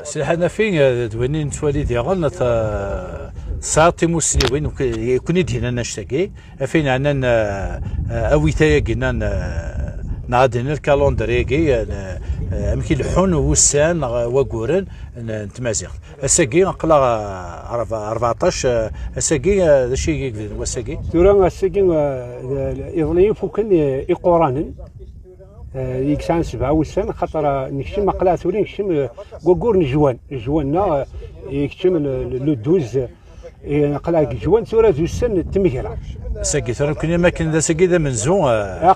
سي حنفي دويني نتوالي ديالنا ساعتي مسلمين يكون يدينا نشتكي فين عندنا اويتايا كينا نعدنا الكالندري امكي الحون وسان وقورن نتمازيغ اساكي نقلا 14 اساكي هذا الشيء واساكي تورا اساكي يظلي فوكن يقورانن يكسان 7 وسان خاطر نكشم مقلا ثوري نكشم وقور جواننا يكشم لو 12 قلا جوان ثورا ذو السن تمهرة ساكي ثورا كنا ما كان ذا ساكي ذا منزون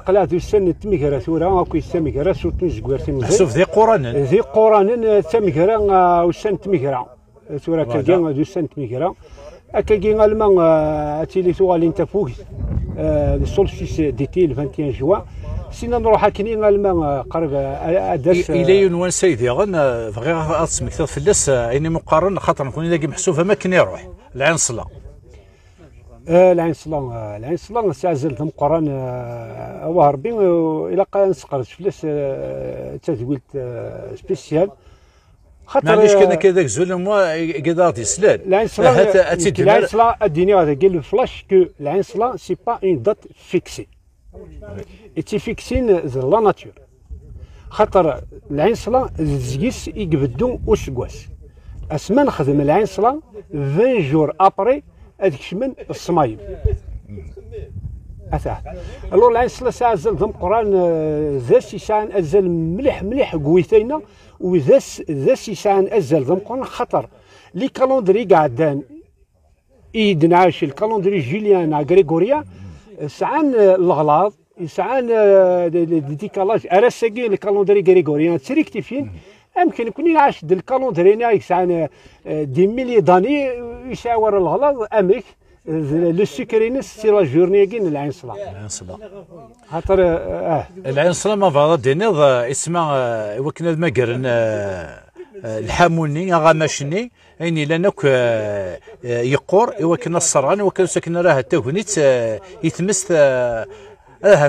قلا ذو السن تمهرة ثورا اكو تمهرة سوتو زكوارتين محسوب ذي قرانن تمهرة والسن تمهرة ثورا كاكي ذو السن تمهرة اكاكي غالمان اتيلي ثورا اللي انت فوق السولستيس ديتي 21 جوان سينا نروح كني غالمان قرب اداس الى ينوان سيدي غن بغي اسمك فلس عيني مقارن خاطر نكون لاقي محسوبه ما كان يروح العين صلا العين صلا سازلت مقارن وهربي الى قا نسقرت فلس تزويلت سبيسيال خاطر معليش كان كذاك زول موا قدار يسلال العين صلا اديني هذا قال الفلاش كو العين صلا سي با اون دات فيكسي ايتي فيكسين لا ناتور خاطر العين صلا زيس يقبدو وسكواس اسما نخدم العين صلا 20 جور ابري هذيك شمن الصمايم اثاه الو العين صلا سازل ضم قران ذا سيسان ازل مليح قويتينا وذا سيسان ازل ضم قران خطر لي كالندري قاعدان يدنعاش الكالندري جوليان غريغوريا سعان الغلاظ سعان ديكالاج ارساكي الكالندري غريغوريان تريكتيفين يمكن يكون يعاش الكالندري سعان دي ميلي داني يشاور الغلاظ امك لو سكرينس سي لا جورني كين العين صلا خاطر العين صلا ما فاضا دينيض اسمها وكنا المقرن الحاموني غاماشني يعني لانك يقور وكنا الصرغان وكنا ساكن راه تاغنيت يتمس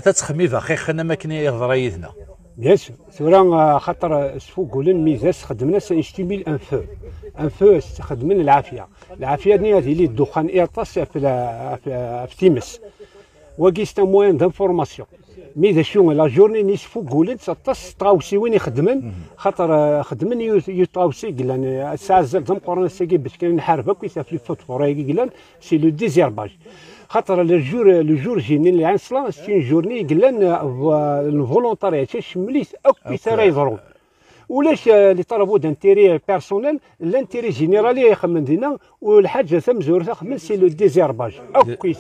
تتخميفا خيخنا ما كنا يهضر يدنا ياس ثورا خاطر سفو قولن ميزاس خدمنا سنشتمل ان فو خدمنا العافيه دنيا هذه الدخان ايرطاس في تيمس وكيستا موان دانفورماسيون مي ذا شو لا جورني نيسفو قولن سطاس طاوسي وين يخدمن خاطر خدمن يطاوسي قلان الساعه زال قرن الساكي باش كان نحاربك ويسافلي فوت فوراي قلان سي لو ديزيرباج خاطر لو جور جيني اللي عن صلا سي جورني قلان الفولونتاريات شمليت اوكي ثرا يضرب ولاش اللي طلبوا دانتيري بيرسونيل لانتيري جينيرالي يخمن دينا والحاجه ثم زور تخمن سي لو ديزيرباج اوكي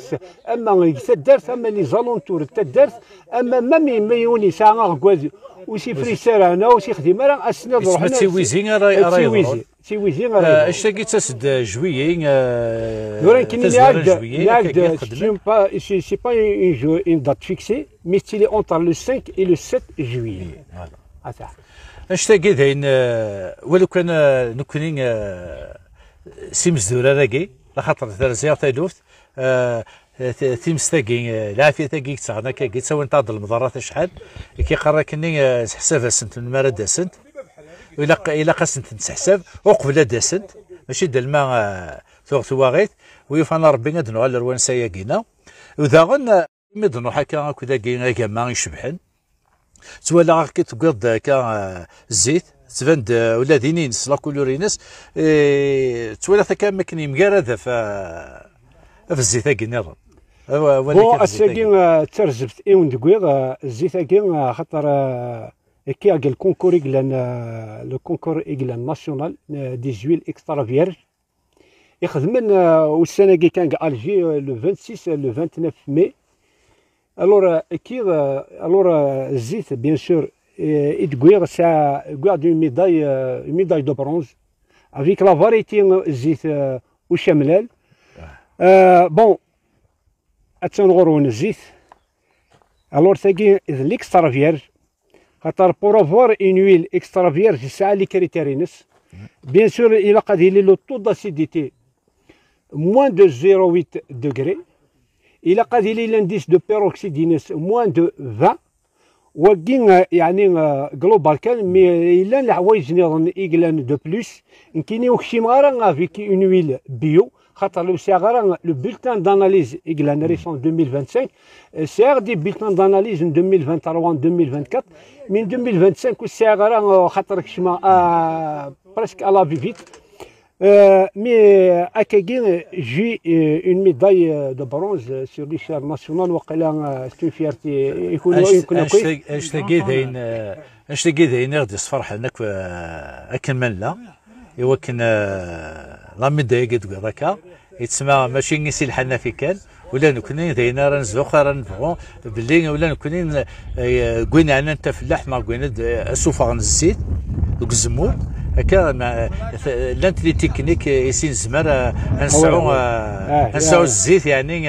اما تدارت اما لي زالونتور تدارت اما ميوني ساعه غوازي وسي فريسار انا وسي خديم راه اسنا روحنا تيويزين راه تيويزين اش تاكي تسد جويي دوران كاين لاك سي با اون دات فيكسي مي تي اونتر لو 5 اي لو 7 جويي هذا اش تاكي داين ولو كان نكونين سيمس دورا راكي لخاطر ثلاثه تايدوفت تيمس تاكي العافيه تاكي تاعنا كي تساوي نتاع المضارات شحال كي قراكني حساب سنت المرا داسنت الا قسنت نتحسب وقبل داسنت ماشي د الماء ثواغيت ويفانا ربي ندنو على الروانسايا كينا وذا غن مدنو حكا كذا كي ما يشبحن تولى كي تقض كا الزيت تفند ولا دينين سلا كولورينس تولى ثكا مكني مقارده في الزيت كي نظام هو الساكين ترزبت ايون دكويغ الزيت كي خاطر كي الكونكور إجلان لو كونكور إجلان ناسيونال دي زويل اكسترا فيرج يخدمن والسنه كي كان الجي لو 26 لو 29 مي الور كي الور الزيت بيان سور يدكويغ سا كواع اون ميداي دو برونز افيك لا فاريتي الزيت وشملال بون اتنغرون الزيت الور ثاكي ليكسترا فيرج خاطر بور افوار اون ويل اكسترا فيرج ساعه لي كريتيرينس بيان سور الى قد يلي لو طو داسيديتي موان دو 0.8 degré الى قد يلي لانديس دو بيروكسيدينس موان دو 20 وكين يعني جلوبال كان مي الا الحوايج نظن ايغلان دو بلوس كاينين وكشي مغارا افيك اون ويل بيو خاطر لو سيغارا لو بولتان داناليز ايغلان ريسون 2025 سيغ دي بولتان داناليز 2023 2024 من 2025 والسيغارا خاطر كشما بريسك الا في فيت mais Akagin, j'ai une médaille de bronze sur l'échelle nationale. C'est une fierté. اش تلقي غادي الصفرح هناك اكمل لا يوكن لا ميداي قد هكا يتسمى ماشي نسي الحنا في كان ولا نكونين داينا راه نزوق راه نبغوا باللي ولا نكونين قوينا عنا انت فلاح ما قوينا السوفه غنزيد دوك الزمور هكا لانت لي تكنيك يسين زمر نسعو الزيت يعني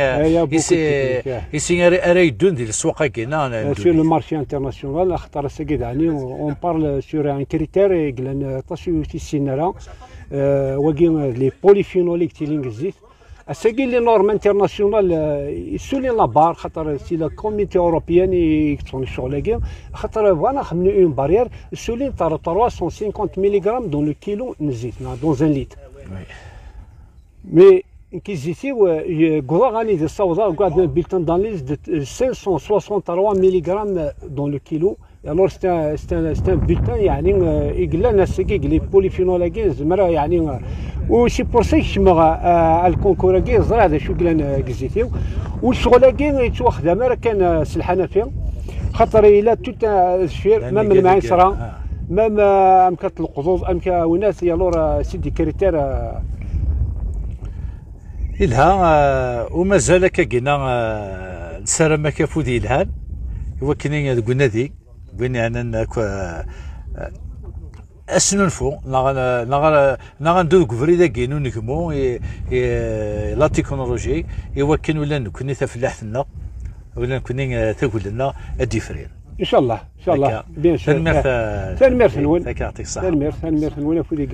يسين راه يدون ديال السوق كاينه سور لو مارشي انترناسيونال خاطر ساكيد يعني اون بارل سور ان كريتير قلنا طاشي السيناره وكين لي بوليفينوليك تيلينغ الزيت اساكي لي نورم انترناسيونال يسولي لابار خاطر سي لا كوميتي اوروبيان يكتبون الشغل كاع خاطر فوالا خمنوا اون بارير سولي تاع 350 ملغ دون لو كيلو نزيت دون ان ليتر مي كي زيتيو كوا غاني دي الصودا قاعد بيلتان دانليز دو 563 ملغ دون لو كيلو alors c'est un bulletin يعني يقول لنا سكي لي بوليفينول كاع زمرا يعني وسي بور سي كشما الكونكور كاع زرا هذا شو قلنا كزيتيو والشغل كاع يتواخد راه كان سلحانه فيه خاطر الا توت الشفير مام المعيصره مام امكات القضوض امكا وناس يالور سيدي كريتير إلها ومازال كاكينا نسرا كافو ديال الهان وكنين قلنا ذي بين أننا أسننفو نغندو كفريدا كينو نكمو لا تكنولوجي يوكن ولا نكوني تفلاحتنا ولا نكوني تقول لنا الديفرين ان شاء الله بيان سور تنمير نون يعطيك الصحة تنمير نون فودي